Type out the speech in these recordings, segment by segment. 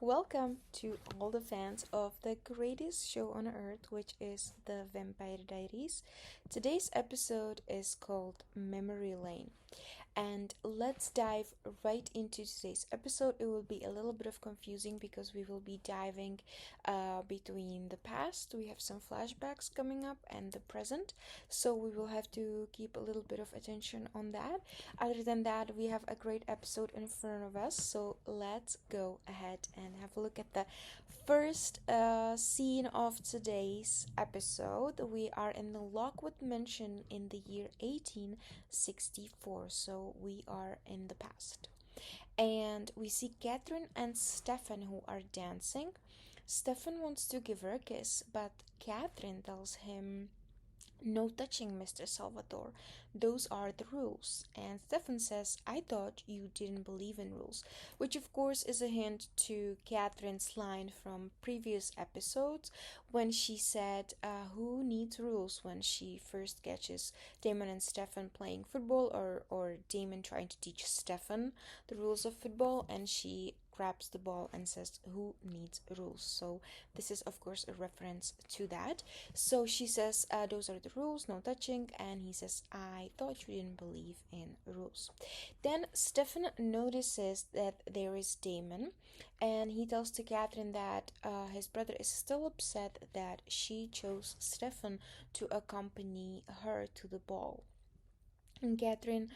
Welcome to all the fans of the greatest show on earth, which is the Vampire Diaries. Today's episode is called Memory Lane. And let's dive right into today's episode. It will be a little bit of confusing because we will be diving between the past. We have some flashbacks coming up and the present. So we will have to keep a little bit of attention on that. Other than that, we have a great episode in front of us. So let's go ahead and have a look at the first scene of today's episode. We are in the Lockwood Mansion in the year 1864. So we are in the past. And we see Catherine and Stefan who are dancing. Stefan wants to give her a kiss, but Catherine tells him, "No touching, Mr. Salvatore. Those are the rules." And Stefan says, "I thought you didn't believe in rules," which of course is a hint to Catherine's line from previous episodes when she said, "Who needs rules?" when she first catches Damon and Stefan playing football, or Damon trying to teach Stefan the rules of football, and she grabs the ball and says, "Who needs rules?" So this is of course a reference to that. So she says, "Those are the rules, no touching," and he says, "I thought you didn't believe in rules." Then Stefan notices that there is Damon, and he tells to Catherine that his brother is still upset that she chose Stefan to accompany her to the ball. And Catherine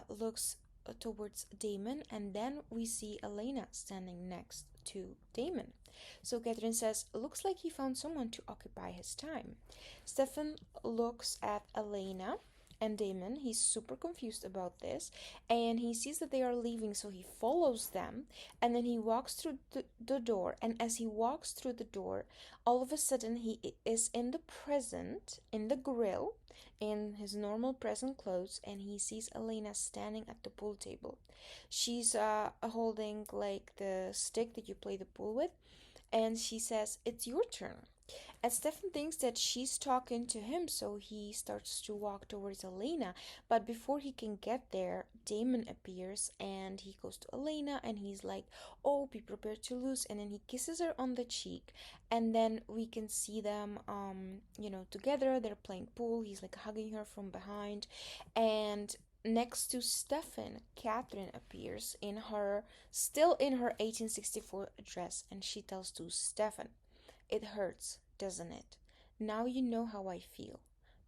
looks towards Damon, and then we see Elena standing next to Damon. So Catherine says, "Looks like he found someone to occupy his time." Stefan looks at Elena and Damon. He's super confused about this, and he sees that they are leaving, so he follows them, and then he walks through the door. And as he walks through the door, all of a sudden he is in the present, in the grill, in his normal present clothes, and he sees Elena standing at the pool table. She's holding like the stick that you play the pool with, and she says, "It's your turn." And Stefan thinks that she's talking to him, so he starts to walk towards Elena. But before he can get there, Damon appears and he goes to Elena and he's like, "Oh, be prepared to lose." And then he kisses her on the cheek. And then we can see them, together. They're playing pool. He's like hugging her from behind. And next to Stefan, Catherine appears still in her 1864 dress, and she tells to Stefan, "It hurts, doesn't it? Now you know how I feel.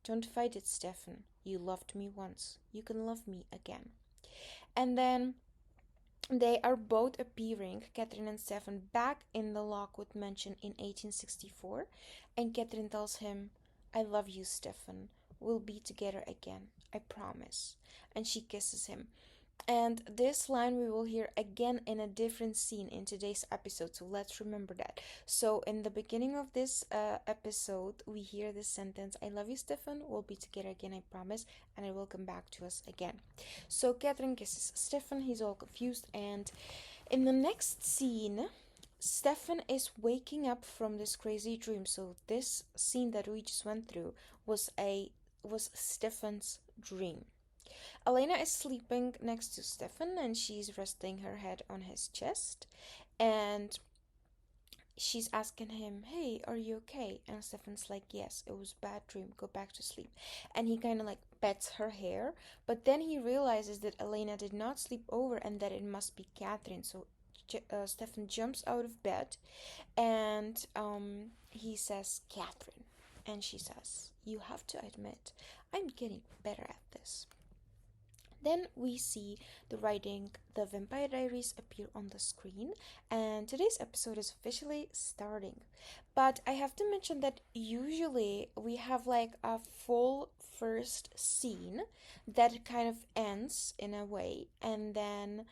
Don't fight it, Stefan. You loved me once. You can love me again." And then they are both appearing, Catherine and Stefan, back in the Lockwood Mansion in 1864. And Catherine tells him, "I love you, Stefan. We'll be together again. I promise." And she kisses him. And this line we will hear again in a different scene in today's episode, so let's remember that. So, in the beginning of this episode, we hear this sentence, "I love you, Stefan. We'll be together again, I promise, and it will come back to us again." So, Catherine kisses Stefan, he's all confused, and in the next scene, Stefan is waking up from this crazy dream. So, this scene that we just went through was Stefan's dream. Elena is sleeping next to Stefan and she's resting her head on his chest. And she's asking him, "Hey, are you okay?" And Stefan's like, "Yes, it was a bad dream. Go back to sleep." And he kind of like pets her hair. But then he realizes that Elena did not sleep over and that it must be Catherine. So Stefan jumps out of bed and he says, "Catherine." And she says, "You have to admit, I'm getting better at this." Then we see the writing "The Vampire Diaries" appear on the screen, and today's episode is officially starting. But I have to mention that usually we have like a full first scene that kind of ends in a way, and then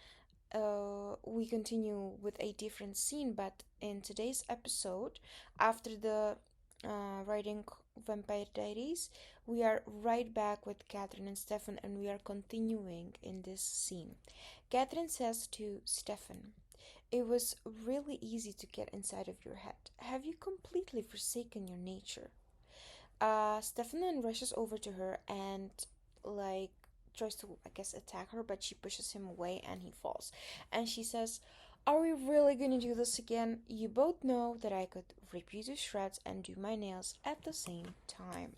we continue with a different scene. But in today's episode, after the writing Vampire Diaries, we are right back with Catherine and Stefan, and we are continuing in this scene. Catherine says to Stefan, "It was really easy to get inside of your head. Have you completely forsaken your nature?" Stefan then rushes over to her and, tries to, I guess, attack her, but she pushes him away and he falls. And she says, Are we really gonna do this again? You both know that I could rip you to shreds and do my nails at the same time.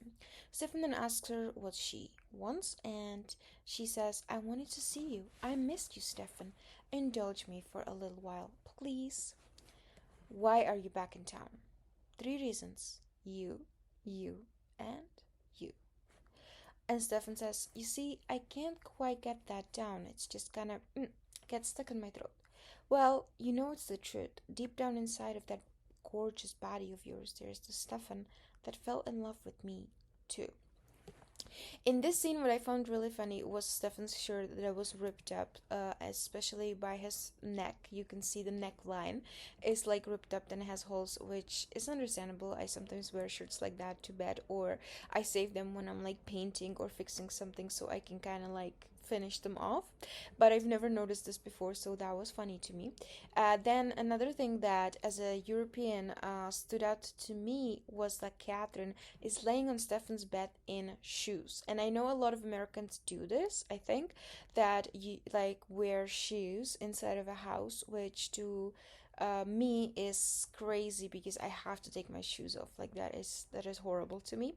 Stefan then asks her what she wants, and she says, I wanted to see you. I missed you, Stefan. Indulge me for a little while, please. Why are you back in town? Three reasons. You, and you. And Stefan says, you see, I can't quite get that down. It's just kind of gets stuck in my throat. Well, you know it's the truth. Deep down inside of that gorgeous body of yours, there's the Stefan that fell in love with me, too. In this scene, what I found really funny was Stefan's shirt that was ripped up, especially by his neck. You can see the neckline is like ripped up and has holes, which is understandable. I sometimes wear shirts like that to bed, or I save them when I'm like painting or fixing something so I can kind of like finish them off. But I've never noticed this before, so that was funny to me. Then another thing that, as a European, stood out to me was that Catherine is laying on Stefan's bed in shoes. And I know a lot of Americans do this, I think, that you like wear shoes inside of a house, which to me is crazy because I have to take my shoes off. Like that is horrible to me.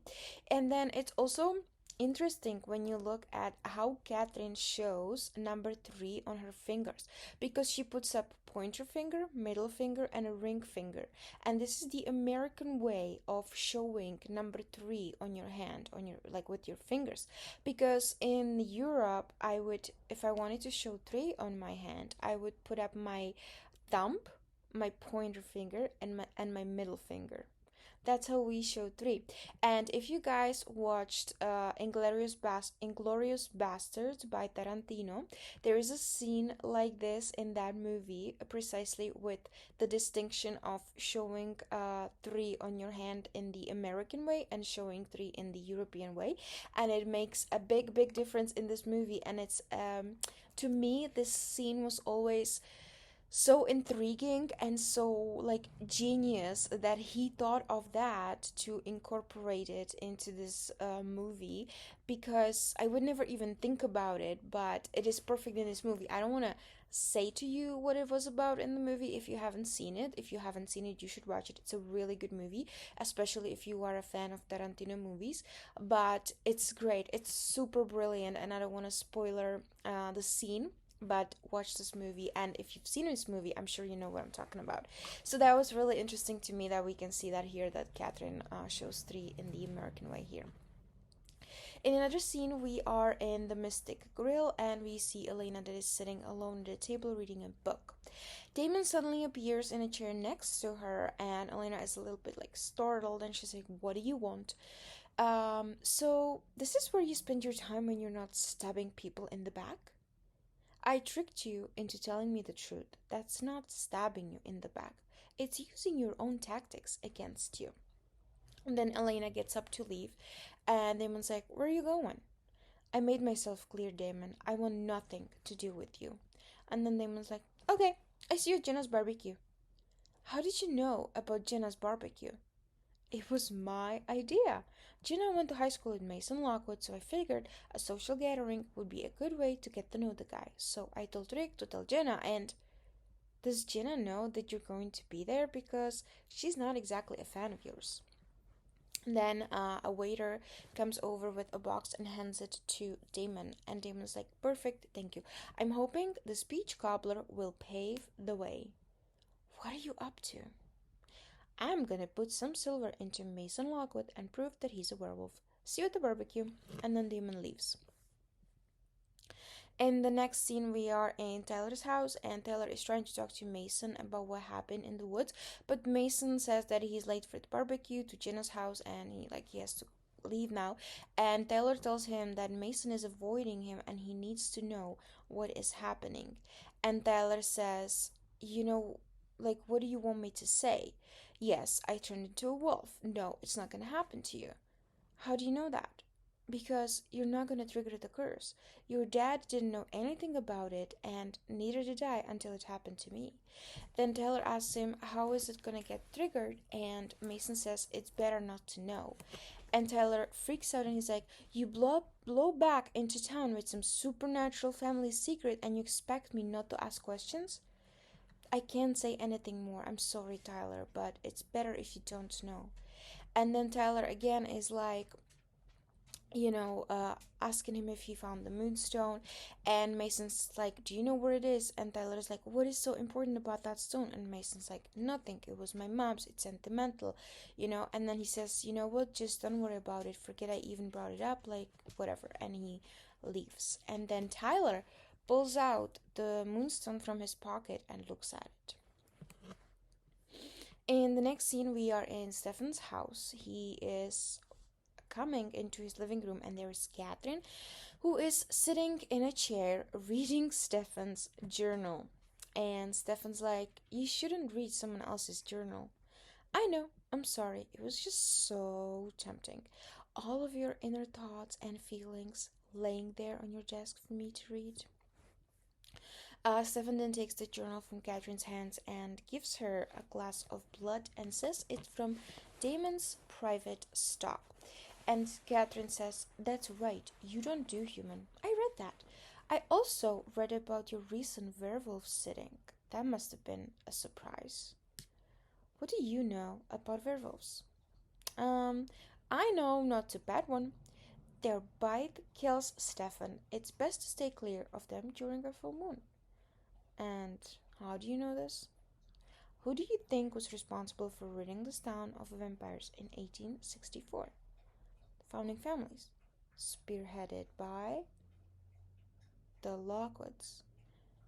And then it's also interesting when you look at how Catherine shows number three on her fingers, because she puts up pointer finger, middle finger, and a ring finger. And this is the American way of showing number three on your hand, on your like with your fingers. Because in Europe, I would, if I wanted to show three on my hand, I would put up my thumb, my pointer finger, and my middle finger. That's how we show three. And if you guys watched Inglorious Bastards by Tarantino, there is a scene like this in that movie, precisely with the distinction of showing three on your hand in the American way and showing three in the European way. And it makes a big, big difference in this movie. And it's, to me, this scene was always so intriguing and so like genius that he thought of that to incorporate it into this movie, because I would never even think about it, but it is perfect in this movie. I don't want to say to you what it was about in the movie if you haven't seen it. If you haven't seen it, you should watch it. It's a really good movie, especially if you are a fan of Tarantino movies. But it's great, it's super brilliant, and I don't want to spoiler the scene, but watch this movie. And if you've seen this movie, I'm sure you know what I'm talking about. So that was really interesting to me that we can see that here, that Catherine shows three in the American way here. In another scene, we are in the Mystic Grill and we see Elena that is sitting alone at a table reading a book. Damon suddenly appears in a chair next to her, and Elena is a little bit like startled, and she's like, what do you want? So this is where you spend your time when you're not stabbing people in the back? I tricked you into telling me the truth. That's not stabbing you in the back. It's using your own tactics against you. And then Elena gets up to leave, and Damon's like, where are you going? I made myself clear, Damon. I want nothing to do with you. And then Damon's like, okay, I see you at Jenna's barbecue. How did you know about Jenna's barbecue? It was my idea. Jenna went to high school in Mason Lockwood, so I figured a social gathering would be a good way to get to know the guy. So I told Rick to tell Jenna, and does Jenna know that you're going to be there? Because she's not exactly a fan of yours. Then a waiter comes over with a box and hands it to Damon. And Damon's like, perfect, thank you. I'm hoping the speech cobbler will pave the way. What are you up to? I'm gonna put some silver into Mason Lockwood and prove that he's a werewolf. See you at the barbecue. And then Damon leaves. In the next scene, we are in Tyler's house, and Tyler is trying to talk to Mason about what happened in the woods, but Mason says that he's late for the barbecue to Jenna's house, and he has to leave now. And Tyler tells him that Mason is avoiding him, and he needs to know what is happening. And Tyler says, what do you want me to say? Yes, I turned into a wolf. No, it's not gonna happen to you. How do you know that? Because you're not gonna trigger the curse. Your dad didn't know anything about it, and neither did I until it happened to me. Then Taylor asks him, how is it gonna get triggered? And Mason says it's better not to know. And Tyler freaks out and he's like, you blow back into town with some supernatural family secret and you expect me not to ask questions? I can't say anything more. I'm sorry, Tyler, but it's better if you don't know. And then Tyler again is like, you know, asking him if he found the moonstone. And Mason's like, do you know where it is? And Tyler's like, what is so important about that stone? And Mason's like, nothing. It was my mom's. It's sentimental, you know. And then he says, you know what? Just don't worry about it. Forget I even brought it up. Like, whatever. And he leaves. And then Tyler pulls out the moonstone from his pocket and looks at it. In the next scene, we are in Stefan's house. He is coming into his living room, and there is Catherine, who is sitting in a chair reading Stefan's journal. And Stefan's like, you shouldn't read someone else's journal. I know, I'm sorry, it was just so tempting. All of your inner thoughts and feelings laying there on your desk for me to read. Stefan then takes the journal from Catherine's hands and gives her a glass of blood and says it's from Damon's private stock. And Catherine says, that's right, you don't do human. I read that. I also read about your recent werewolf sitting. That must have been a surprise. What do you know about werewolves? Um, I know not a bad one. Their bite kills Stefan. It's best to stay clear of them during a full moon. And how do you know this? Who do you think was responsible for ridding this town of vampires in 1864? The founding families, spearheaded by the Lockwoods.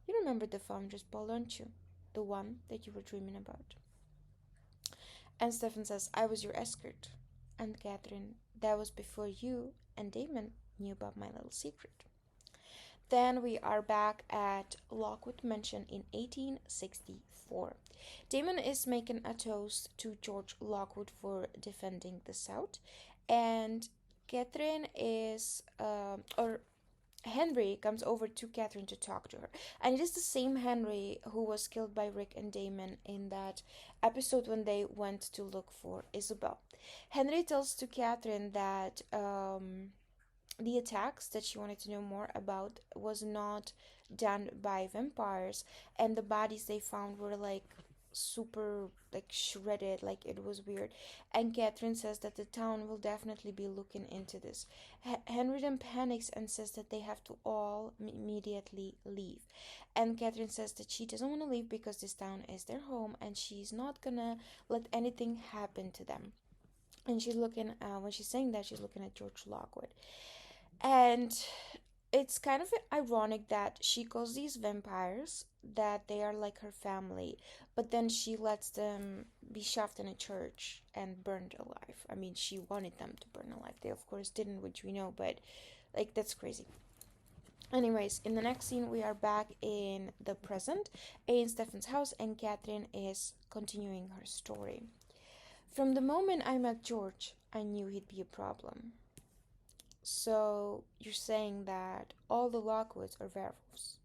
You remember the founder's ball, don't you? The one that you were dreaming about. And Stefan says, I was your escort. And Catherine, that was before you and Damon knew about my little secret. Then we are back at Lockwood Mansion in 1864. Damon is making a toast to George Lockwood for defending the South, and Catherine is, or Henry comes over to Catherine to talk to her. And it is the same Henry who was killed by Rick and Damon in that episode when they went to look for Isabel. Henry tells to Catherine that the attacks that she wanted to know more about was not done by vampires, and the bodies they found were like super like shredded, like it was weird. And Catherine says that the town will definitely be looking into this. Henry then panics and says that they have to all immediately leave. And Catherine says that she doesn't want to leave because this town is their home and she's not gonna let anything happen to them. And she's looking, when she's saying that, she's looking at George Lockwood. And it's kind of ironic that she calls these vampires that they are like her family, but then she lets them be shoved in a church and burned alive. I mean, she wanted them to burn alive. They, of course, didn't, which we know, but like, that's crazy. Anyways, in the next scene, we are back in the present in Stefan's house, and Catherine is continuing her story. From the moment I met George, I knew he'd be a problem. So you're saying that all the Lockwoods are werewolves?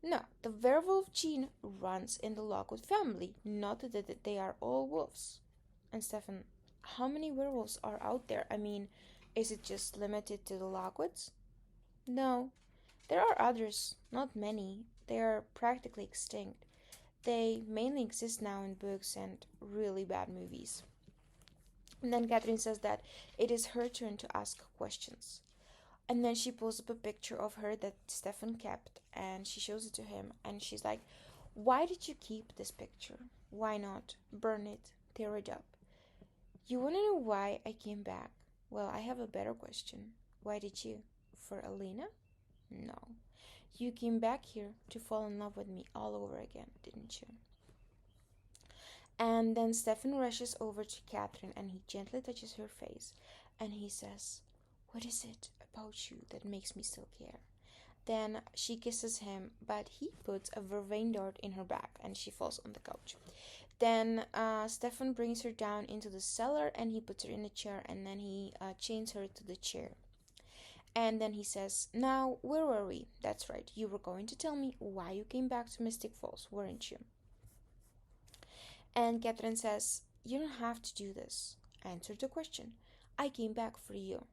No, the werewolf gene runs in the Lockwood family, not that they are all wolves. And Stefan, how many werewolves are out there? I mean, is it just limited to the Lockwoods? No, there are others, not many. They are practically extinct. They mainly exist now in books and really bad movies. And then Catherine says that it is her turn to ask questions. And then she pulls up a picture of her that Stefan kept and she shows it to him. And she's like, why did you keep this picture? Why not burn it, tear it up? You want to know why I came back? Well, I have a better question. Why did you? For Alina? No. You came back here to fall in love with me all over again, didn't you? And then Stefan rushes over to Catherine and he gently touches her face and he says, what is it about you that makes me still care? Then she kisses him, but he puts a vervain dart in her back and she falls on the couch. Then Stefan brings her down into the cellar and he puts her in a chair and then he chains her to the chair. And then he says, now, where were we? That's right, you were going to tell me why you came back to Mystic Falls, weren't you? And Catherine says, you don't have to do this. Answer the question. I came back for you.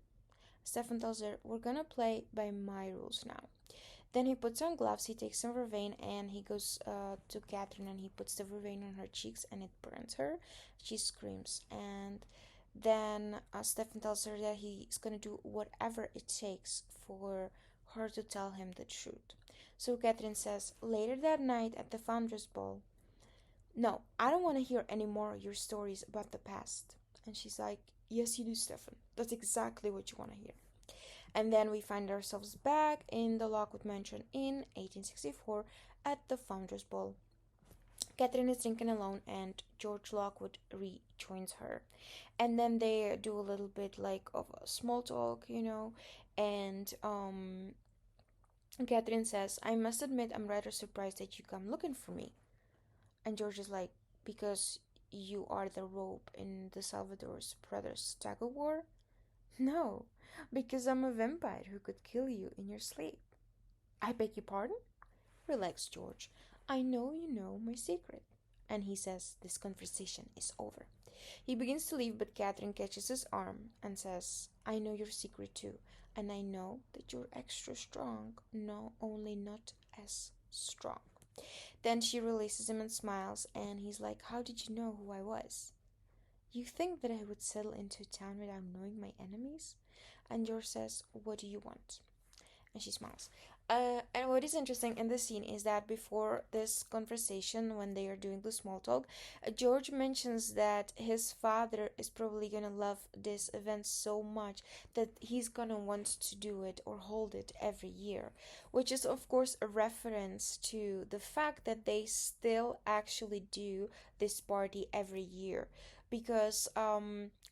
Stefan tells her, we're gonna play by my rules now. Then he puts on gloves, he takes some vervain, and he goes to Catherine and he puts the vervain on her cheeks and it burns her. She screams. And then Stefan tells her that he's gonna do whatever it takes for her to tell him the truth. So Catherine says, later that night at the Founders Ball, no, I don't want to hear any more of your stories about the past. And she's like, yes, you do, Stefan. That's exactly what you want to hear. And then we find ourselves back in the Lockwood Mansion in 1864 at the Founders Ball. Catherine is drinking alone and George Lockwood rejoins her. And then they do a little bit like of a small talk, and Catherine says, I must admit I'm rather surprised that you come looking for me. And George is like, because you are the rope in the Salvador's brothers' tug of war? No, because I'm a vampire who could kill you in your sleep. I beg your pardon? Relax, George. I know you know my secret. And he says this conversation is over. He begins to leave, but Catherine catches his arm and says, I know your secret too, and I know that you're extra strong, no, only not as strong. Then she releases him and smiles, and he's like, how did you know who I was? You think that I would settle into town without knowing my enemies? And George says, what do you want? And she smiles. And what is interesting in this scene is that before this conversation, when they are doing the small talk, George mentions that his father is probably gonna love this event so much that he's gonna want to do it or hold it every year, which is, of course, a reference to the fact that they still actually do this party every year. Because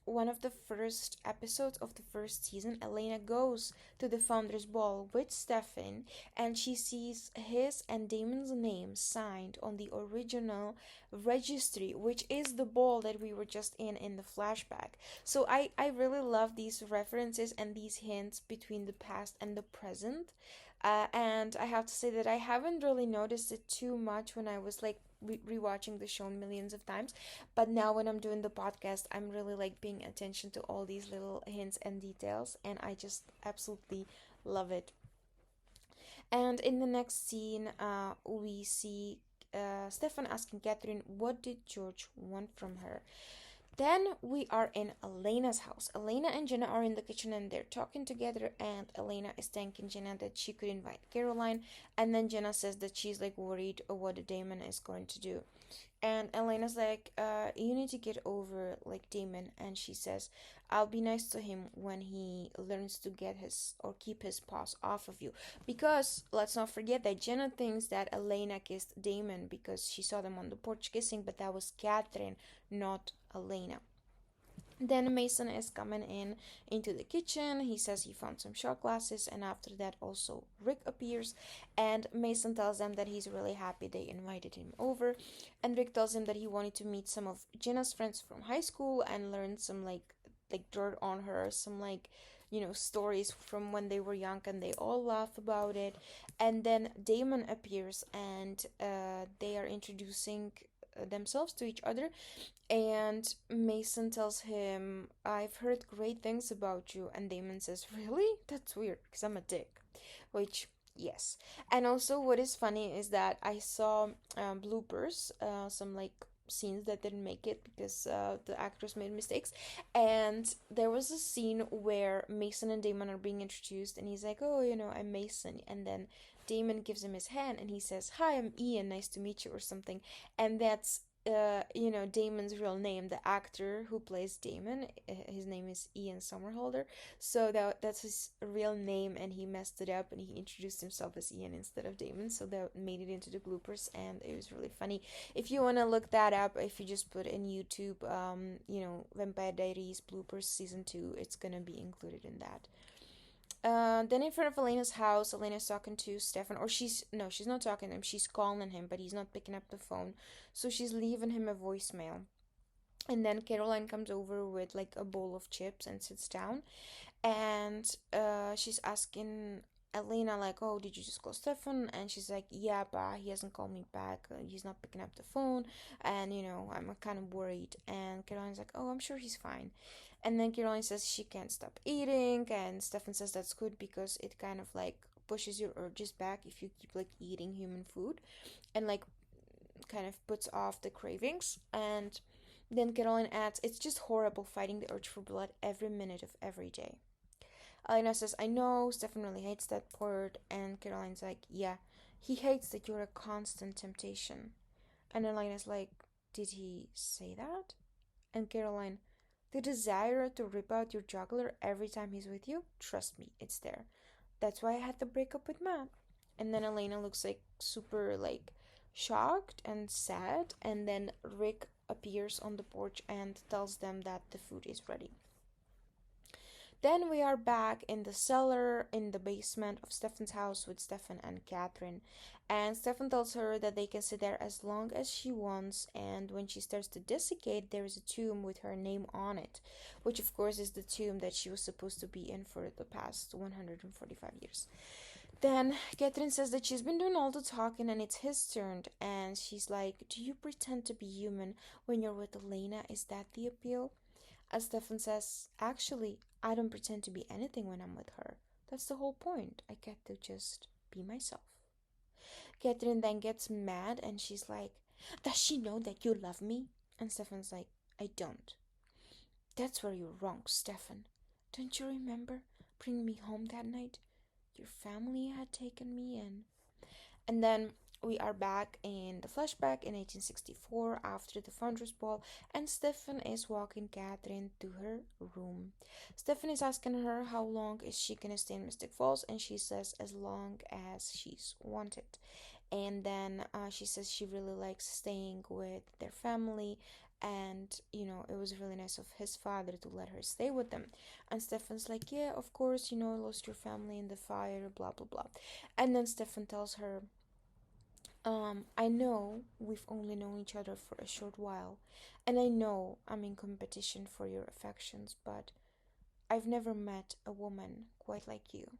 one of the first episodes of the first season, Elena goes to the Founders Ball with Stefan and she sees his and Damon's names signed on the original registry, which is the ball that we were just in the flashback. So I really love these references and these hints between the past and the present. And I have to say that I haven't really noticed it too much when I was like rewatching the show millions of times, but now when I'm doing the podcast, I'm really like paying attention to all these little hints and details, and I just absolutely love it. And in the next scene, we see Stefan asking Catherine, what did George want from her? Then we are in Elena's house. Elena and Jenna are in the kitchen and they're talking together, and Elena is thanking Jenna that she could invite Caroline, and then Jenna says that she's like worried what Damon is going to do. And Elena's like, you need to get over like Damon. And she says, I'll be nice to him when he learns to get his or keep his paws off of you. Because let's not forget that Jenna thinks that Elena kissed Damon because she saw them on the porch kissing, but that was Catherine, not Elena. Then Mason is coming in into the kitchen. He says he found some shot glasses, and after that also Rick appears, and Mason tells them that he's really happy they invited him over, and Rick tells him that he wanted to meet some of Jenna's friends from high school and learn some like dirt on her, some like stories from when they were young, and they all laugh about it. And then Damon appears, and they are introducing themselves to each other, and Mason tells him, I've heard great things about you. And Damon says, really? That's weird, because I'm a dick. Which, yes. And also, what is funny is that I saw bloopers, some like scenes that didn't make it because the actors made mistakes. And there was a scene where Mason and Damon are being introduced, and he's like, oh, I'm Mason. And then Damon gives him his hand and he says, hi, I'm Ian, nice to meet you, or something. And that's Damon's real name. The actor who plays Damon, his name is Ian Somerhalder. So that's his real name, and he messed it up and he introduced himself as Ian instead of Damon. So that made it into the bloopers, and it was really funny. If you want to look that up, if you just put in YouTube, Vampire Diaries bloopers season 2, it's gonna be included in that. Then in front of Elena's house, Elena's talking to Stefan, or she's not talking to him, she's calling him, but he's not picking up the phone. So she's leaving him a voicemail. And then Caroline comes over with like a bowl of chips and sits down, and she's asking Elena like, oh, did you just call Stefan? And she's like, yeah, but he hasn't called me back. He's not picking up the phone, and I'm kind of worried. And Caroline's like, oh, I'm sure he's fine. And then Caroline says she can't stop eating, and Stefan says that's good because it kind of like pushes your urges back if you keep like eating human food, and like kind of puts off the cravings. And then Caroline adds, it's just horrible fighting the urge for blood every minute of every day. Elena says, I know, Stefan really hates that word. And Caroline's like, yeah, he hates that you're a constant temptation. And Elena's like, did he say that? And Caroline, the desire to rip out your jugular every time he's with you, trust me, it's there. That's why I had to break up with Matt. And then Elena looks like super like shocked and sad. And then Rick appears on the porch and tells them that the food is ready. Then we are back in the cellar in the basement of Stefan's house with Stefan and Catherine. And Stefan tells her that they can sit there as long as she wants. And when she starts to desiccate, there is a tomb with her name on it, which of course is the tomb that she was supposed to be in for the past 145 years. Then Catherine says that she's been doing all the talking and it's his turn. And she's like, do you pretend to be human when you're with Elena? Is that the appeal? As Stefan says, actually, I don't pretend to be anything when I'm with her. That's the whole point. I get to just be myself. Catherine then gets mad and she's like, does she know that you love me? And Stefan's like, I don't. That's where you're wrong, Stefan. Don't you remember bringing me home that night? Your family had taken me in. And then we are back in the flashback in 1864 after the Founders Ball, and Stefan is walking Catherine to her room. Stefan is asking her how long is she gonna stay in Mystic Falls, and she says as long as she's wanted. And then she says she really likes staying with their family, and it was really nice of his father to let her stay with them. And Stefan's like, yeah, of course, I lost your family in the fire, blah blah blah. And then Stefan tells her, I know we've only known each other for a short while, and I know I'm in competition for your affections, but I've never met a woman quite like you.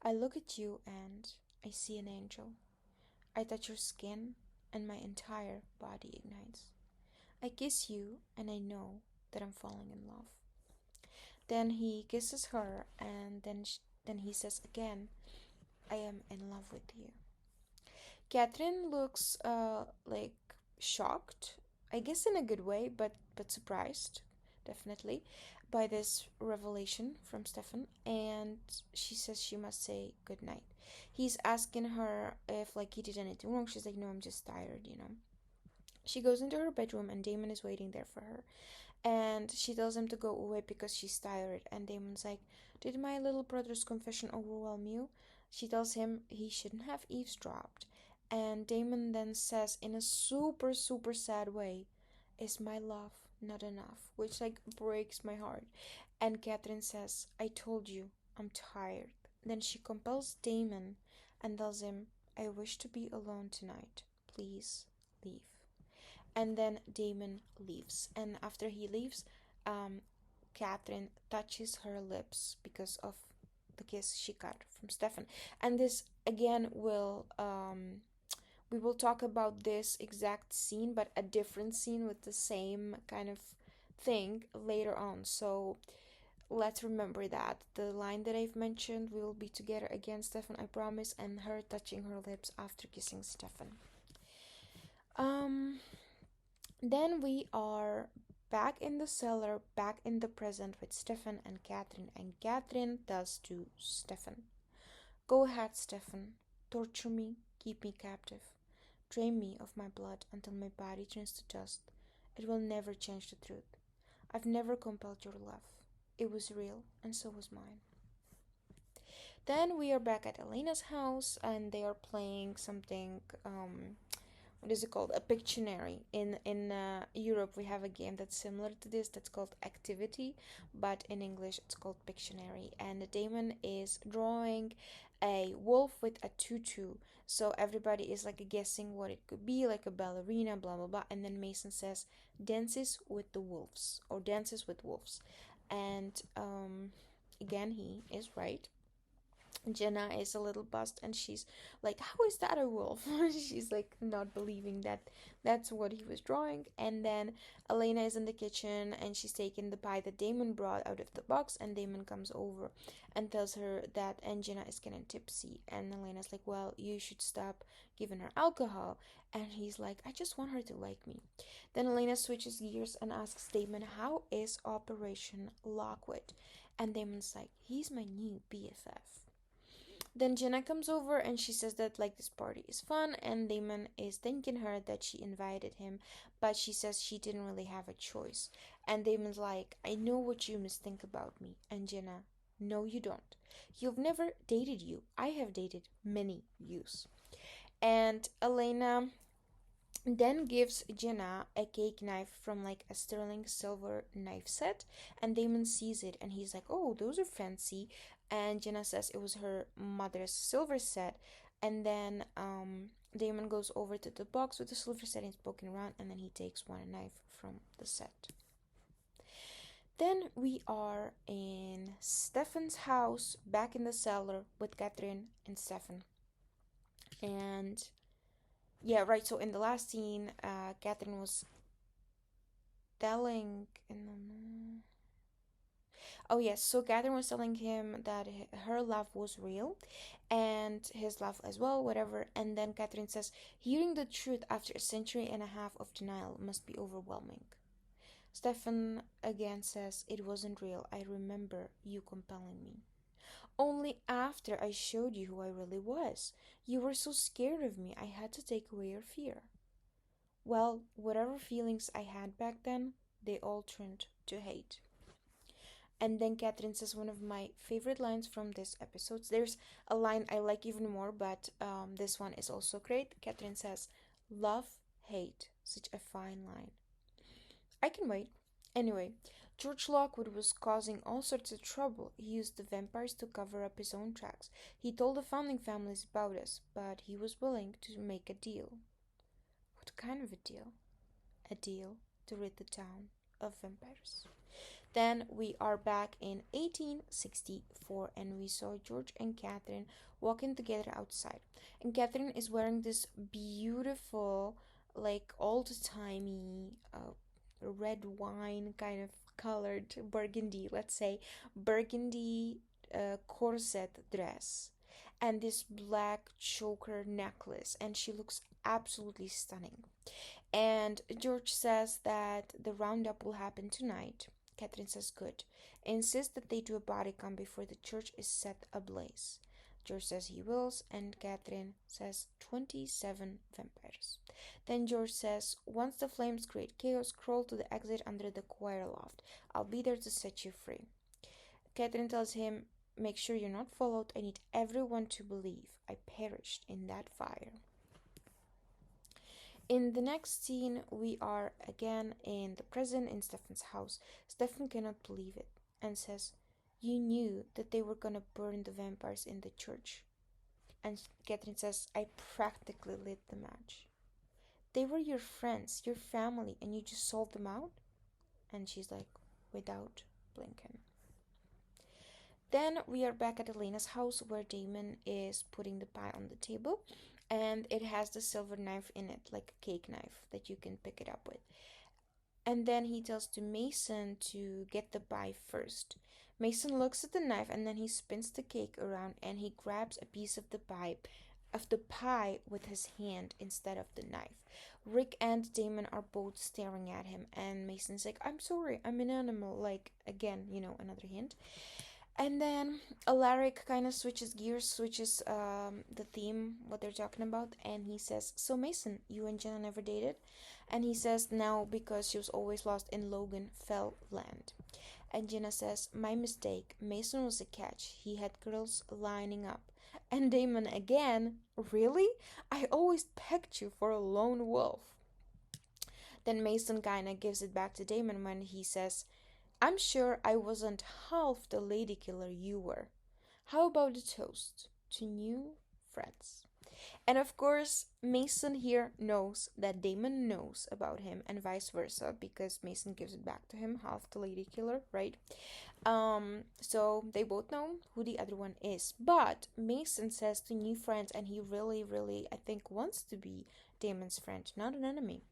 I look at you and I see an angel. I touch your skin and my entire body ignites. I kiss you and I know that I'm falling in love. Then he kisses her and then he says again, I am in love with you. Catherine looks like shocked, I guess in a good way, but surprised, definitely, by this revelation from Stefan, and she says she must say good night. He's asking her if like he did anything wrong. She's like, no, I'm just tired. She goes into her bedroom and Damon is waiting there for her. And she tells him to go away because she's tired. And Damon's like, did my little brother's confession overwhelm you? She tells him he shouldn't have eavesdropped. And Damon then says in a super, super sad way, is my love not enough? Which like breaks my heart. And Catherine says, I told you, I'm tired. Then she compels Damon and tells him, I wish to be alone tonight. Please leave. And then Damon leaves. And after he leaves, Catherine touches her lips because of the kiss she got from Stefan. And this again will we will talk about this exact scene, but a different scene with the same kind of thing later on. So let's remember that the line that I've mentioned, we will be together again, Stefan, I promise, and her touching her lips after kissing Stefan. Um then we are back in the cellar, back in the present with Stefan and Catherine does to Stefan. Go ahead, Stefan. Torture me, keep me captive. Drain me of my blood until my body turns to dust. It will never change the truth. I've never compelled your love. It was real, and so was mine. Then we are back at Elena's house, and they are playing something what is it called, a Pictionary. In Europe we have a game that's similar to this that's called Activity, but in English it's called Pictionary. And Damon is drawing a wolf with a tutu, so everybody is like guessing what it could be, like a ballerina, blah blah blah. And then Mason says dances with the wolves, or dances with wolves. And again, he is right. Jenna is a little buzzed and she's like, how is that a wolf? She's like not believing that that's what he was drawing. And then Elena is in the kitchen and she's taking the pie that Damon brought out of the box, and Damon comes over and tells her that and Jenna is getting tipsy, and Elena's like, well, you should stop giving her alcohol. And he's like, I just want her to like me. Then Elena switches gears and asks Damon, how is Operation Lockwood? And Damon's like, he's my new BFF. Then Jenna comes over and she says that like this party is fun, and Damon is thanking her that she invited him, but she says she didn't really have a choice. And Damon's like, I know what you must think about me. And Jenna, no you don't. You've never dated you. I have dated many yous. And Elena then gives Jenna a cake knife from like a sterling silver knife set, and Damon sees it and he's like, oh, those are fancy. And Jenna says it was her mother's silver set. And then Damon goes over to the box with the silver set and he's poking around, and then he takes one knife from the set. Then we are in Stefan's house, back in the cellar with Catherine and Stefan. And yeah, right. So in the last scene, Catherine was telling. Oh yes, so Catherine was telling him that her love was real, and his love as well, whatever. And then Catherine says, "Hearing the truth after a century and a half of denial must be overwhelming." Stefan again says, "It wasn't real. I remember you compelling me. Only after I showed you who I really was. You were so scared of me, I had to take away your fear." Well, whatever feelings I had back then, they all turned to hate. And then Catherine says one of my favorite lines from this episode. There's a line I like even more, but this one is also great. Catherine says, love, hate, such a fine line. I can wait. Anyway, George Lockwood was causing all sorts of trouble. He used the vampires to cover up his own tracks. He told the founding families about us, but he was willing to make a deal. What kind of a deal? A deal to rid the town of vampires. Then we are back in 1864 and we saw George and Catherine walking together outside. And Catherine is wearing this beautiful, like old timey red wine kind of colored burgundy, let's say burgundy corset dress and this black choker necklace, and she looks absolutely stunning. And George says that the roundup will happen tonight. Catherine says good. Insists that they do a body count before the church is set ablaze. George says he wills, and Catherine says 27 vampires. Then George says, once the flames create chaos, crawl to the exit under the choir loft. I'll be there to set you free. Catherine tells him, make sure you're not followed. I need everyone to believe I perished in that fire. In the next scene, we are again in the prison in Stefan's house. Stefan cannot believe it and says, you knew that they were gonna burn the vampires in the church. And Catherine says, I practically lit the match. They were your friends, your family, and you just sold them out? And she's like, without blinking. Then we are back at Elena's house where Damon is putting the pie on the table, and it has the silver knife in it, like a cake knife that you can pick it up with. And then he tells to Mason to get the pie first. Mason looks at the knife and then he spins the cake around and he grabs a piece of the pie with his hand instead of the knife. Rick and Damon are both staring at him, and Mason's like, I'm sorry, I'm an animal. Like, again, another hint. And then Alaric kind of switches gears, switches the theme, what they're talking about, and he says, so Mason, you and Jenna never dated? And he says, no, because she was always lost in Logan Fell land. And Jenna says, my mistake, Mason was a catch. He had girls lining up. And Damon again, really? I always pegged you for a lone wolf. Then Mason kind of gives it back to Damon when he says, I'm sure I wasn't half the lady killer you were. How about a toast to new friends? And of course, Mason here knows that Damon knows about him, and vice versa, because Mason gives it back to him, half the lady killer, right? So they both know who the other one is. But Mason says to new friends, and he really, really, I think, wants to be Damon's friend, not an enemy.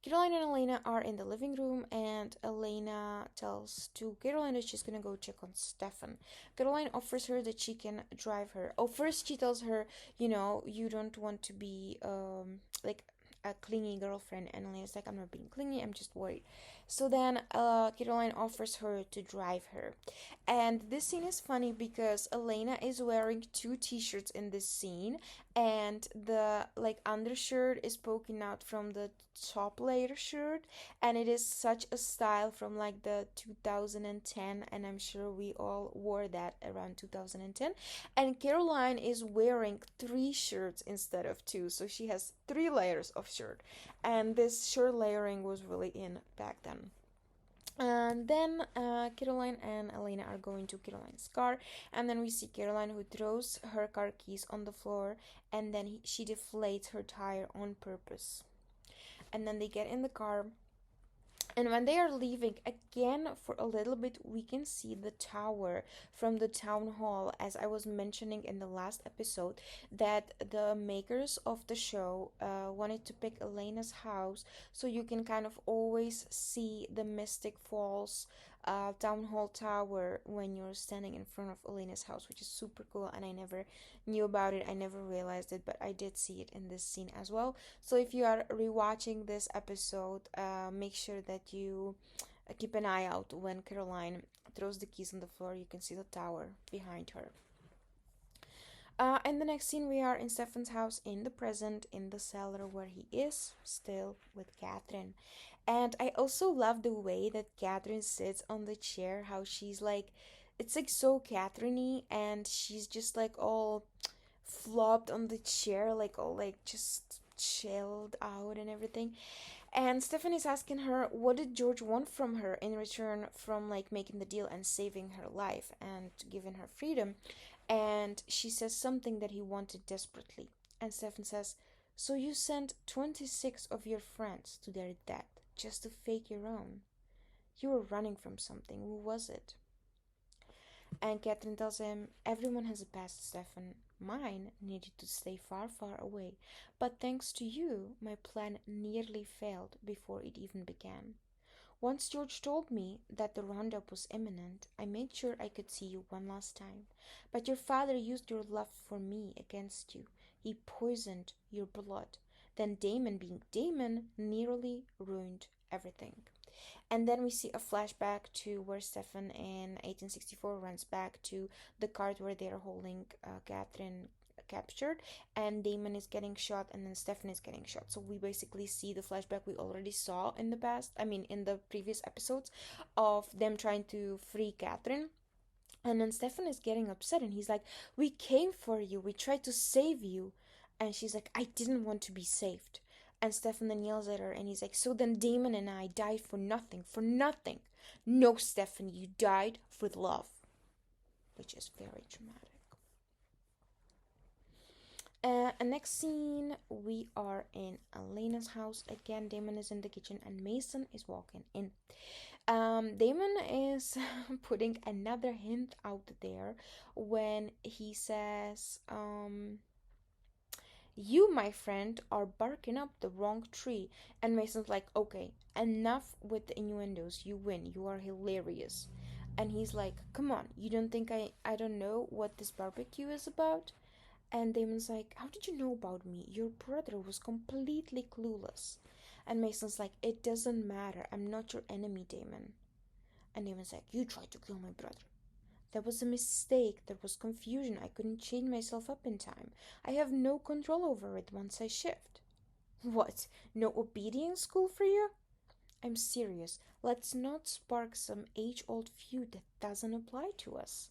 Caroline and Elena are in the living room, and Elena tells to Caroline that she's gonna go check on Stefan. Caroline offers her that she can drive her. Oh, first she tells her, you don't want to be like a clingy girlfriend, and Elena's like, I'm not being clingy, I'm just worried. So then Caroline offers her to drive her. And this scene is funny because Elena is wearing two t-shirts in this scene, and the like undershirt is poking out from the top layer shirt, and it is such a style from like the 2010, and I'm sure we all wore that around 2010. And Caroline is wearing three shirts instead of two, so she has three layers of shirt, and this shirt layering was really in back then. And then Caroline and Elena are going to Caroline's car, and then we see Caroline who throws her car keys on the floor, and then she deflates her tire on purpose. And then they get in the car, and when they are leaving again for a little bit, we can see the tower from the town hall, as I was mentioning in the last episode, that the makers of the show wanted to pick Elena's house so you can kind of always see the Mystic Falls town hall tower when you're standing in front of Elena's house, which is super cool. And I never knew about it, I never realized it, but I did see it in this scene as well. So if you are rewatching this episode, make sure that you keep an eye out when Caroline throws the keys on the floor. You can see the tower behind her. In the next scene, we are in Stefan's house in the present, in the cellar where he is still with Catherine. And I also love the way that Catherine sits on the chair, how she's like, it's like so Catherine-y, and she's just like all flopped on the chair, like all like just chilled out and everything. And Stefan is asking her what did George want from her in return from like making the deal and saving her life and giving her freedom. And she says something that he wanted desperately. And Stefan says, so you sent 26 of your friends to their death just to fake your own. You were running from something. Who was it? And Catherine tells him, everyone has a past, Stefan. Mine needed to stay far, far away. But thanks to you, my plan nearly failed before it even began. Once George told me that the roundup was imminent, I made sure I could see you one last time. But your father used your love for me against you. He poisoned your blood. Then Damon, being Damon, nearly ruined everything. And then we see a flashback to where Stefan in 1864 runs back to the cart where they're holding Catherine captured, and Damon is getting shot, and then Stefan is getting shot. So we basically see the flashback we already saw in the past, I mean in the previous episodes, of them trying to free Catherine. And then Stefan is getting upset, and he's like, we came for you, we tried to save you. And she's like, I didn't want to be saved. And Stefan then yells at her, and he's like, so then Damon and I died for nothing, for nothing. No, Stefan, you died for love. Which is very dramatic. Next scene, we are in Elena's house. Again, Damon is in the kitchen, and Mason is walking in. Damon is putting another hint out there when he says, you, my friend, are barking up the wrong tree. And Mason's like, okay, enough with the innuendos. You win. You are hilarious. And he's like, come on, you don't think I don't know what this barbecue is about? And Damon's like, how did you know about me? Your brother was completely clueless. And Mason's like, it doesn't matter. I'm not your enemy, Damon. And Damon's like, you tried to kill my brother. That was a mistake. There was confusion. I couldn't chain myself up in time. I have no control over it once I shift. What? No obedience school for you? I'm serious. Let's not spark some age-old feud that doesn't apply to us.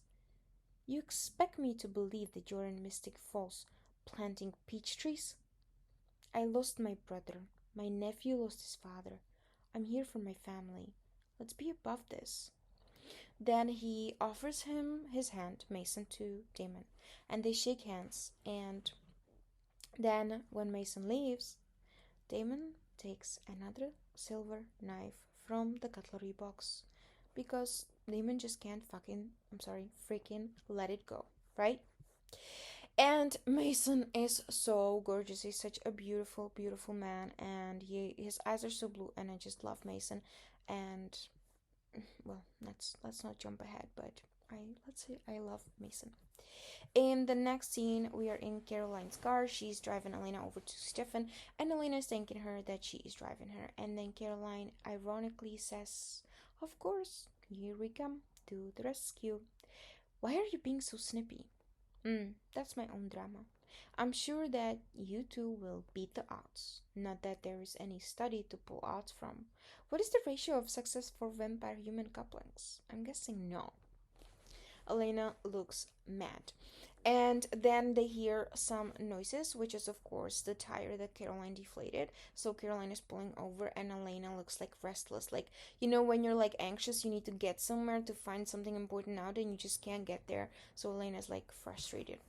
You expect me to believe that you're in Mystic Falls planting peach trees? I lost my brother. My nephew lost his father. I'm here for my family. Let's be above this. Then he offers him his hand, Mason, to Damon, and they shake hands. And Then, when Mason leaves, Damon takes another silver knife from the cutlery box because Damon just can't freaking let it go, right? And Mason is so gorgeous. He's such a beautiful, beautiful man, and his eyes are so blue, and I just love Mason. And well, let's not jump ahead, but let's say I love Mason. In the next scene, we are in Caroline's car. She's driving Elena over to Stefan, and Elena is thanking her that she is driving her. And then Caroline ironically says, "Of course, here we come to the rescue. Why are you being so snippy?" That's my own drama. I'm sure that you two will beat the odds. Not that there is any study to pull odds from. What is the ratio of success for vampire human couplings? I'm guessing no. Elena looks mad. And then they hear some noises, which is, of course, the tire that Caroline deflated. So Caroline is pulling over, and Elena looks like restless. Like, when you're like anxious, you need to get somewhere to find something important out, and you just can't get there. So Elena's like frustrated.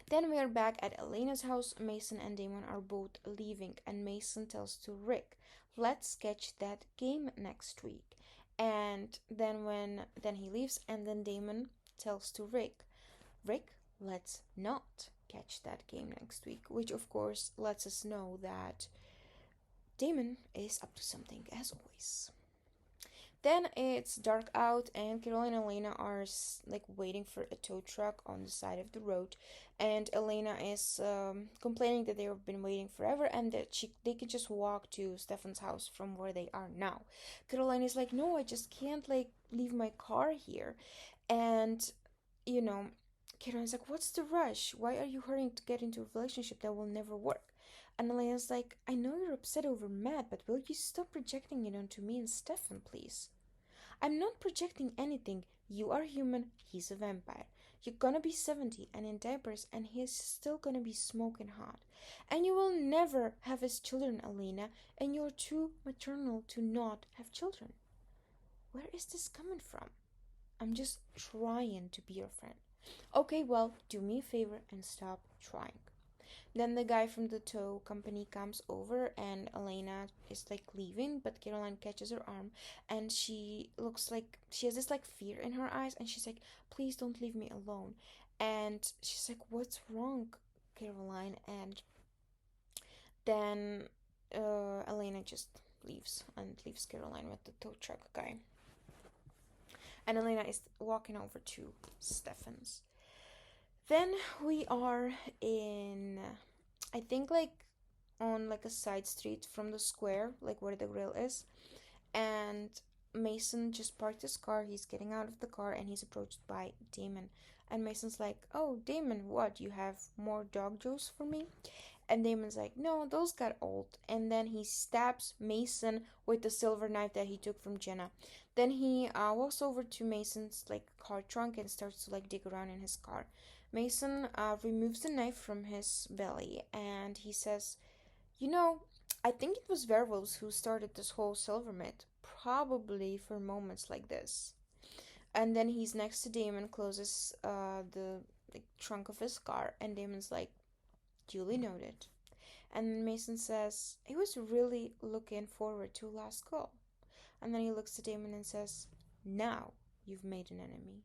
Then we are back at Elena's house. Mason and Damon are both leaving, and Mason tells to Rick, "Let's sketch that game next week." And then he leaves, and then Damon tells to Rick, "Let's not catch that game next week," which of course lets us know that Damon is up to something as always. Then it's dark out, and Carol and Elena are like waiting for a tow truck on the side of the road, and Elena is complaining that they've been waiting forever and that they could just walk to Stefan's house from where they are now. Caroline is like, "No, I just can't like leave my car here," and you know, Caroline's like, "What's the rush? Why are you hurrying to get into a relationship that will never work?" And Elena's like, "I know you're upset over Matt, but will you stop projecting it onto me and Stefan, please?" "I'm not projecting anything. You are human, he's a vampire. You're gonna be 70 and in diapers, and he's still gonna be smoking hot. And you will never have his children, Elena, and you're too maternal to not have children." Where is this coming from? "I'm just trying to be your friend." "Okay, well, do me a favor and stop trying." Then the guy from the tow company comes over, and Elena is like leaving, but Caroline catches her arm, and she looks like she has this like fear in her eyes, and she's like, "Please don't leave me alone." And she's like, "What's wrong, Caroline?" And then Elena just leaves and leaves Caroline with the tow truck guy. And Elena is walking over to Stefan's. Then we are in, I think, like on like a side street from the square, like where the grill is. And Mason just parked his car. He's getting out of the car, and he's approached by Damon. And Mason's like, "Oh, Damon, what? You have more dog jokes for me?" And Damon's like, "No, those got old." And then he stabs Mason with the silver knife that he took from Jenna. Then he walks over to Mason's like car trunk and starts to like dig around in his car. Mason removes the knife from his belly, and he says, "I think it was werewolves who started this whole silver myth, probably for moments like this." And then he's next to Damon, closes the like, trunk of his car, and Damon's like, "Duly noted." And Mason says, "I was really looking forward to last call." And then he looks at Damon and says, "Now you've made an enemy."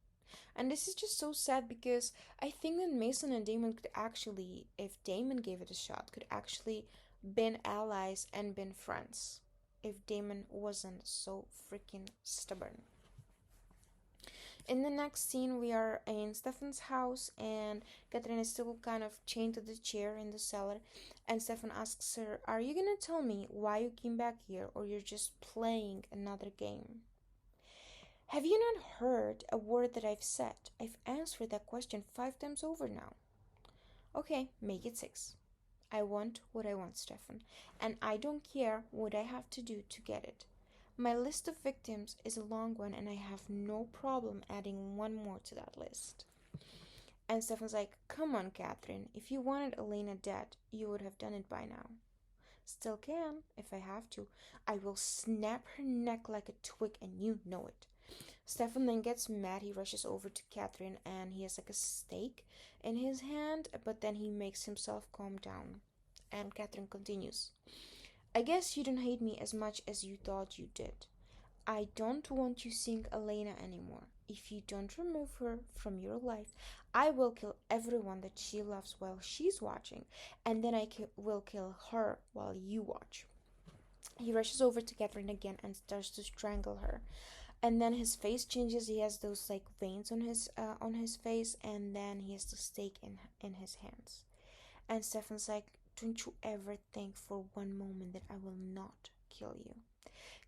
And this is just so sad because I think that Mason and Damon could actually, if Damon gave it a shot, could actually been allies and been friends if Damon wasn't so freaking stubborn. In the next scene, we are in Stefan's house, and Catherine is still kind of chained to the chair in the cellar. And Stefan asks her, "Are you gonna tell me why you came back here, or you're just playing another game?" "Have you not heard a word that I've said? I've answered that question 5 times over now." "Okay, make it 6. I want what I want, Stefan, and I don't care what I have to do to get it. My list of victims is a long one, and I have no problem adding one more to that list." And Stefan's like, "Come on, Catherine. If you wanted Elena dead, you would have done it by now." "Still can, if I have to. I will snap her neck like a twig, and you know it." Stefan then gets mad. He rushes over to Catherine and he has like a stake in his hand, but then he makes himself calm down. And Catherine continues, I guess you don't hate me as much as you thought you did. I don't want you seeing Elena anymore. If you don't remove her from your life, I will kill everyone that she loves while she's watching, and then will kill her while you watch. He rushes over to Catherine again and starts to strangle her. And then his face changes. He has those like veins on his face, and then he has the stake in his hands. And Stefan's like, don't you ever think for one moment that I will not kill you.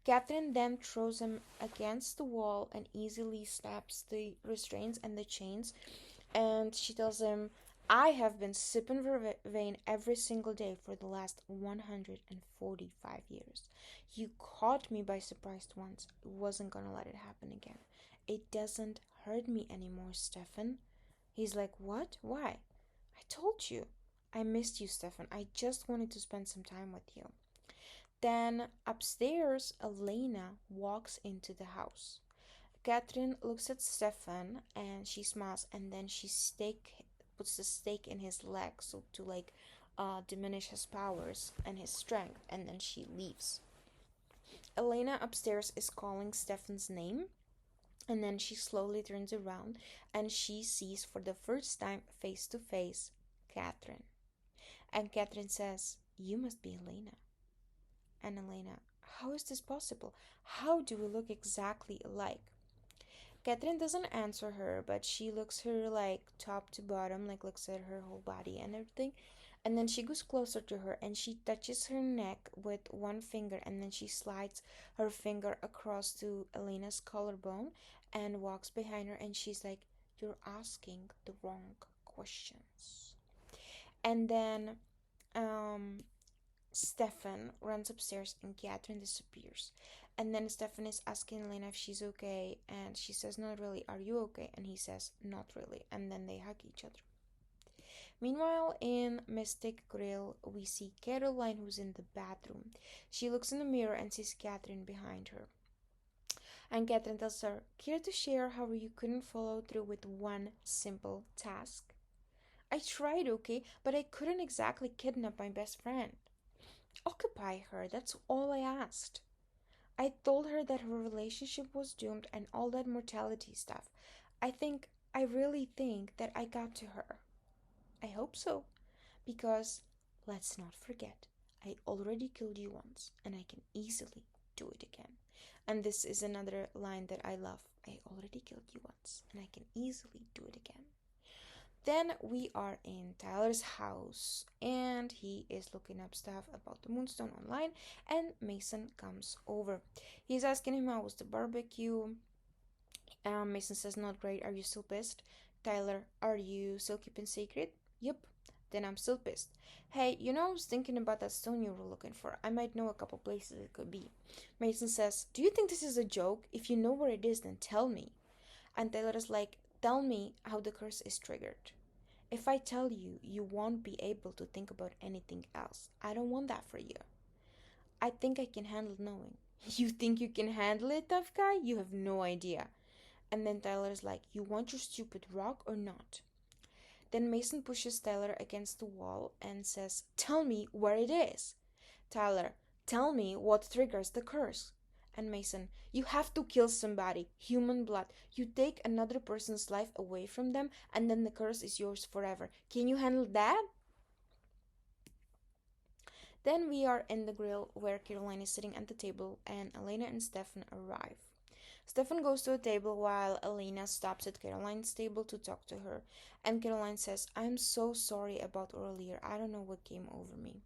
Catherine then throws him against the wall and easily snaps the restraints and the chains. And she tells him, I have been sipping vervain every single day for the last 145 years. You caught me by surprise once. I wasn't gonna let it happen again. It doesn't hurt me anymore, Stefan. He's like, what? Why? I told you. I missed you, Stefan. I just wanted to spend some time with you. Then upstairs, Elena walks into the house. Catherine looks at Stefan and she smiles, and then she puts the stake in his leg so to like diminish his powers and his strength, and then she leaves. Elena upstairs is calling Stefan's name, and then she slowly turns around and she sees for the first time face to face Catherine. And Catherine says, you must be Elena. And Elena, how is this possible? How do we look exactly alike? Catherine doesn't answer her, but she looks her like top to bottom, like looks at her whole body and everything. And then she goes closer to her and she touches her neck with one finger, and then she slides her finger across to Elena's collarbone and walks behind her, and she's like, you're asking the wrong questions. And then Stefan runs upstairs and Catherine disappears. And then Stefan is asking Elena if she's okay, and she says, not really, are you okay? And he says, not really. And then they hug each other. Meanwhile, in Mystic Grill, we see Caroline, who's in the bathroom. She looks in the mirror and sees Catherine behind her. And Catherine tells her, care to share how you couldn't follow through with one simple task? I tried, okay, but I couldn't exactly kidnap my best friend. Occupy her, that's all I asked. I told her that her relationship was doomed and all that mortality stuff. I really think that I got to her. I hope so, because let's not forget, I already killed you once and I can easily do it again. And this is another line that I love. I already killed you once and I can easily do it again. Then we are in Tyler's house and he is looking up stuff about the Moonstone online, and Mason comes over. He's asking him how was the barbecue. Mason says, not great. Are you still pissed? Tyler, are you still keeping secret? Yep. Then I'm still pissed. Hey, I was thinking about that stone you were looking for. I might know a couple places it could be. Mason says, do you think this is a joke? If you know where it is, then tell me. And Tyler is like, tell me how the curse is triggered. If I tell you, you won't be able to think about anything else. I don't want that for you. I think I can handle knowing. You think you can handle it, tough guy? You have no idea. And then Tyler is like, you want your stupid rock or not? Then Mason pushes Tyler against the wall and says, tell me where it is. Tyler, tell me what triggers the curse. And Mason, you have to kill somebody, human blood. You take another person's life away from them, and then the curse is yours forever. Can you handle that? Then we are in the grill where Caroline is sitting at the table and Elena and Stefan arrive. Stefan goes to a table while Elena stops at Caroline's table to talk to her. And Caroline says, I'm so sorry about earlier. I don't know what came over me.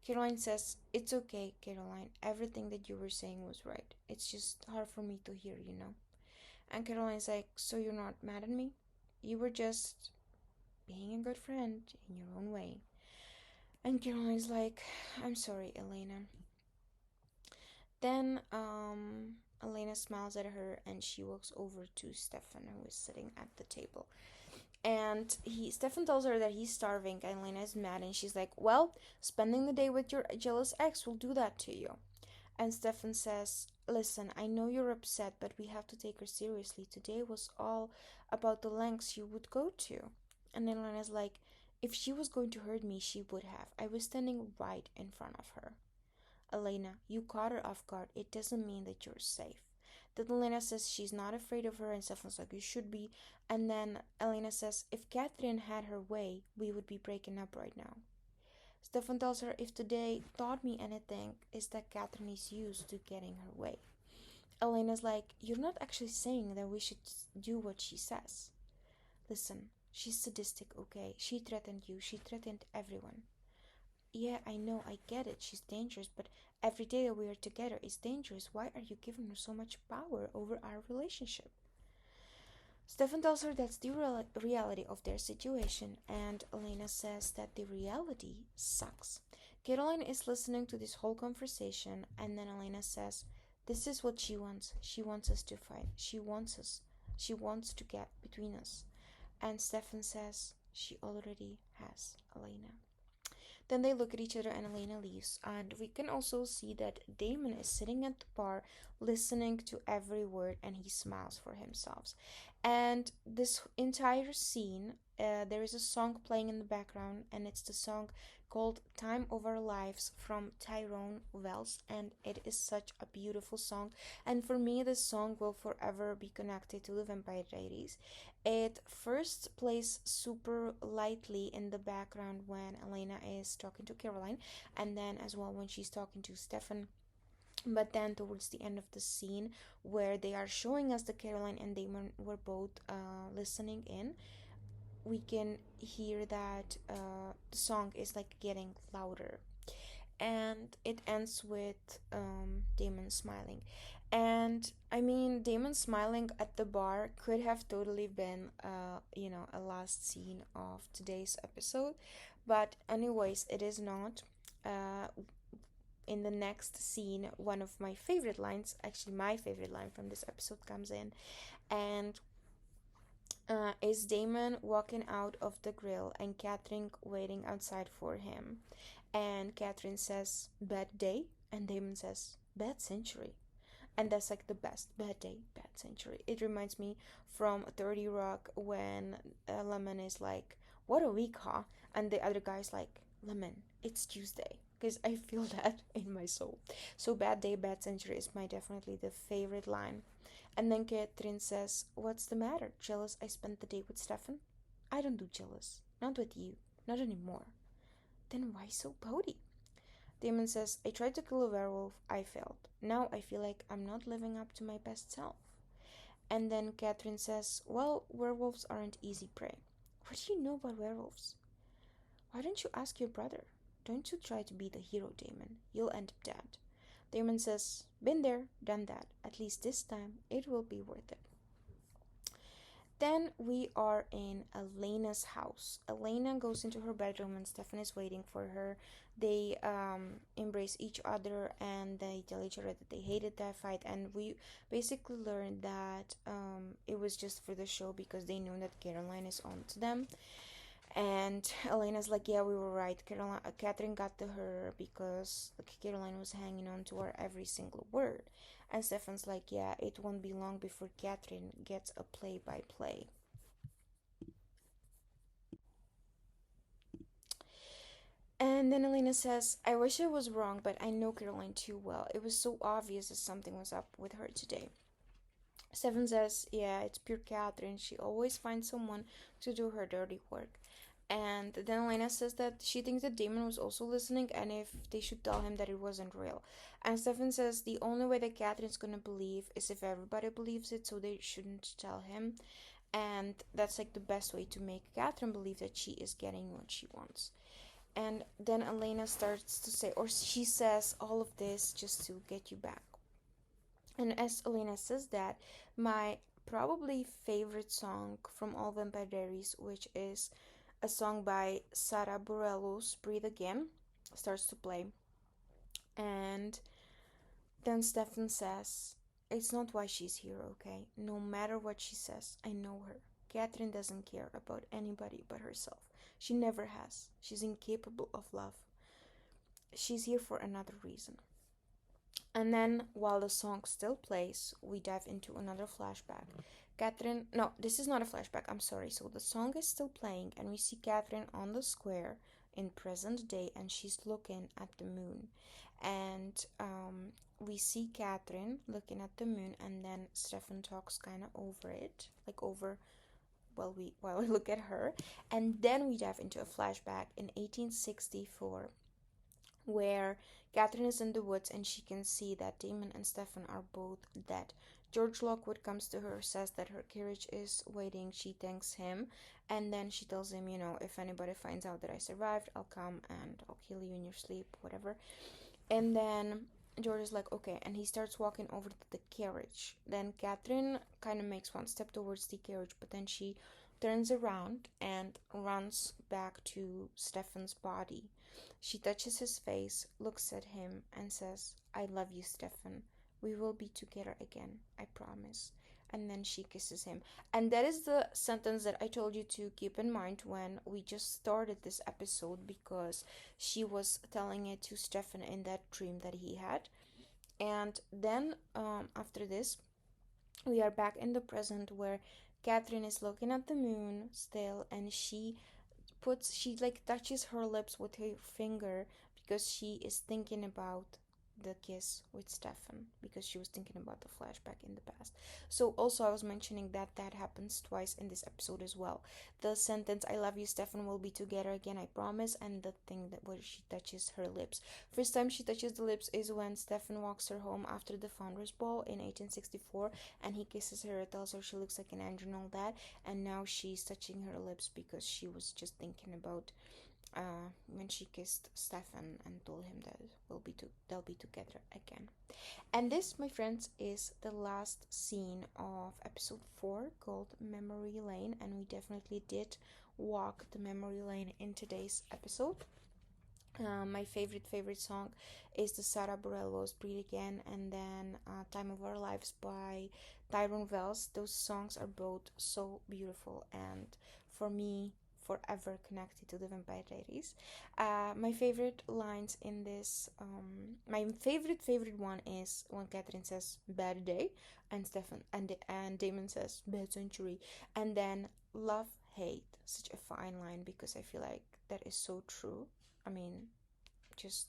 Caroline says, it's okay, Caroline. Everything that you were saying was right. It's just hard for me to hear. And Caroline's like, so you're not mad at me? You were just being a good friend in your own way. And Caroline's like, I'm sorry, Elena. Then Elena smiles at her and she walks over to Stefan, who is sitting at the table. And Stefan tells her that he's starving, and Elena is mad, and she's like, well, spending the day with your jealous ex will do that to you. And Stefan says, listen, I know you're upset, but we have to take her seriously. Today was all about the lengths you would go to. And then Elena's like, if she was going to hurt me, she would have. I was standing right in front of her. Elena, you caught her off guard. It doesn't mean that you're safe. Then Elena says she's not afraid of her, and Stefan's like, you should be. And then Elena says, if Catherine had her way, we would be breaking up right now. Stefan tells her if today taught me anything, is that Catherine is used to getting her way. Elena's like, you're not actually saying that we should do what she says. Listen, she's sadistic, okay? She threatened you, she threatened everyone. Yeah, I know, I get it, she's dangerous, but every day that we are together is dangerous. Why are you giving her so much power over our relationship? Stefan tells her that's the reality of their situation, and Elena says that the reality sucks. Caroline is listening to this whole conversation, and then Elena says, this is what she wants. She wants us to fight. She wants us. She wants to get between us. And Stefan says, she already has Elena. Then they look at each other and Elena leaves. And we can also see that Damon is sitting at the bar listening to every word and he smiles for himself. And this entire scene, there is a song playing in the background, and it's the song called Time of Our Lives from Tyrone Wells, and it is such a beautiful song. And for me, this song will forever be connected to the Vampire Diaries. It first plays super lightly in the background when Elena is talking to Caroline, and then as well when she's talking to Stefan. But then towards the end of the scene, where they are showing us that Caroline and Damon were both listening in, we can hear that the song is like getting louder, and it ends with Damon smiling. And I mean, Damon smiling at the bar could have totally been, a last scene of today's episode, but anyways, it is not. In the next scene, one of my favorite lines, actually my favorite line from this episode, comes in, and is Damon walking out of the grill and Catherine waiting outside for him. And Catherine says, bad day? And Damon says, bad century. And that's like the best. Bad day, bad century. It reminds me from 30 Rock when Lemon is like, what a week, huh? And the other guy's like, Lemon, it's Tuesday. Because I feel that in my soul. So bad day, bad century is my definitely the favorite line. And then Catherine says, what's the matter? Jealous I spent the day with Stefan? I don't do jealous. Not with you. Not anymore. Then why so pouty? Damon says, I tried to kill a werewolf. I failed. Now I feel like I'm not living up to my best self. And then Catherine says, well, werewolves aren't easy prey. What do you know about werewolves? Why don't you ask your brother? Don't you try to be the hero, Damon. You'll end up dead. Damon says, been there, done that. At least this time, it will be worth it. Then we are in Elena's house. Elena goes into her bedroom and Stefan is waiting for her. They embrace each other and they tell each other that they hated that fight. And we basically learned that it was just for the show because they knew that Caroline is on to them. And Elena's like, yeah, we were right. Catherine got to her because Caroline was hanging on to her every single word. And Stefan's like, yeah, it won't be long before Catherine gets a play-by-play. And then Elena says, I wish I was wrong, but I know Caroline too well. It was so obvious that something was up with her today. Stefan says, yeah, it's pure Catherine. She always finds someone to do her dirty work. And then Elena says that she thinks that Damon was also listening and if they should tell him that it wasn't real. And Stefan says the only way that Catherine's gonna believe is if everybody believes it, so they shouldn't tell him. And that's like the best way to make Catherine believe that she is getting what she wants. And then Elena starts to say, or she says, all of this just to get you back. And as Elena says that, my probably favorite song from all Vampire Diaries, which is a song by Sara Bareilles, Breathe Again, starts to play. And then Stefan says, it's not why she's here, okay? No matter what she says, I know her. Catherine doesn't care about anybody but herself. She never has. She's incapable of love. She's here for another reason. And then, while the song still plays, we dive into another flashback. Catherine, no, this is not a flashback, I'm sorry. So the song is still playing, and we see Catherine on the square in present day, and she's looking at the moon. And we see Catherine looking at the moon, and then Stefan talks kind of over it, like over while we look at her. And then we dive into a flashback in 1864 where Catherine is in the woods and she can see that Damon and Stefan are both dead. George Lockwood comes to her, says that her carriage is waiting. She thanks him, and then she tells him, if anybody finds out that I survived, I'll come and I'll kill you in your sleep, whatever. And then George is like, okay, and he starts walking over to the carriage. Then Catherine kind of makes one step towards the carriage, but then she turns around and runs back to Stefan's body. She touches his face, looks at him, and says, I love you, Stefan. We will be together again, I promise. And then she kisses him. And that is the sentence that I told you to keep in mind when we just started this episode, because she was telling it to Stefan in that dream that he had. And then after this, we are back in the present where Catherine is looking at the moon still, and she like touches her lips with her finger because she is thinking about the kiss with Stefan, because she was thinking about the flashback in the past. So also I was mentioning that that happens twice in this episode as well. The sentence I love you, Stefan, will be together again, I promise, and the thing that where she touches her lips. First time she touches the lips is when Stefan walks her home after the Founders Ball in 1864, and he kisses her, tells her she looks like an angel and all that. And now she's touching her lips because she was just thinking about when she kissed Stefan and told him that they'll be together again. And this, my friends, is the last scene of episode 4, called Memory Lane, and we definitely did walk the memory lane in today's episode. My favorite song is the Sara Bareilles Breathe Again, and then Time of Our Lives by Tyrone. Those songs are both so beautiful, and for me, forever connected to the Vampire Diaries. My favorite lines in this, my favorite one is when Catherine says "bad day" and and Damon says "bad century," and then love hate, such a fine line, because I feel like that is so true. I mean, just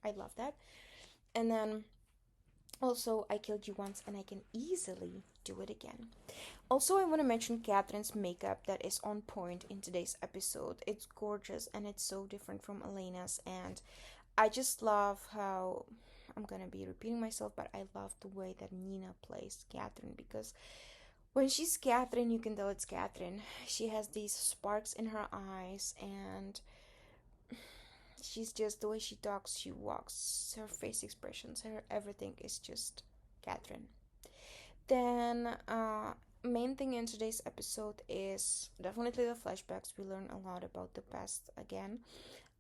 I love that. And then also, I killed you once and I can easily do it again. Also, I want to mention Catherine's makeup that is on point in today's episode. It's gorgeous and it's so different from Elena's, and I just love how, I'm gonna be repeating myself, but I love the way that Nina plays Catherine, because when she's Catherine, you can tell it's Catherine. She has these sparks in her eyes, and she's just, the way she talks, she walks, her face expressions, her everything is just Catherine. Then, main thing in today's episode is definitely the flashbacks. We learn a lot about the past again.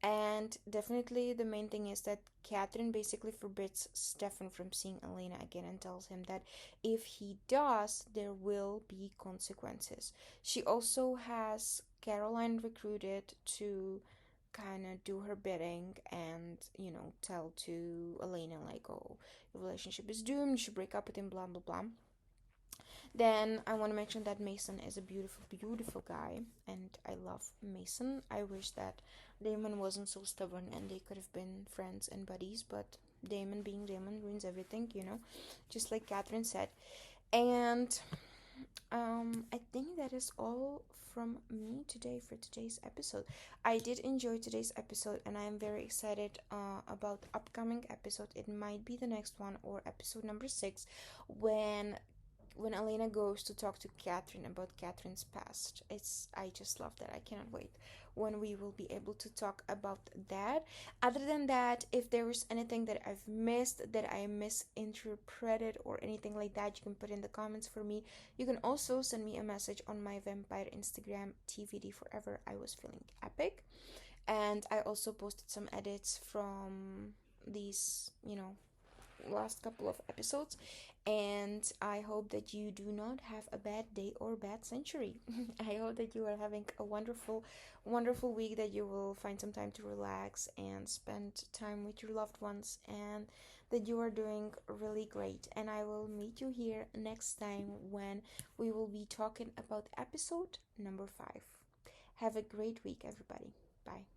And definitely the main thing is that Catherine basically forbids Stefan from seeing Elena again and tells him that if he does, there will be consequences. She also has Caroline recruited to kind of do her bidding and, tell to Elena, like, oh, your relationship is doomed, you should break up with him, blah, blah, blah. Then I want to mention that Mason is a beautiful, beautiful guy, and I love Mason. I wish that Damon wasn't so stubborn and they could have been friends and buddies, but Damon being Damon ruins everything, just like Catherine said. And I think that is all from me today for today's episode. I did enjoy today's episode, and I am very excited about the upcoming episode. It might be the next one, or episode number 6, when Elena goes to talk to Catherine about Catherine's past. I just love that. I cannot wait when we will be able to talk about that. Other than that, if there is anything that I've missed, that I misinterpreted, or anything like that, you can put in the comments for me. You can also send me a message on my vampire Instagram, TVD Forever. I was feeling epic. And I also posted some edits from these, last couple of episodes, and I hope that you do not have a bad day or bad century. I hope that you are having a wonderful, wonderful week, that you will find some time to relax and spend time with your loved ones, and that you are doing really great. And I will meet you here next time when we will be talking about episode number 5. Have a great week, everybody. Bye.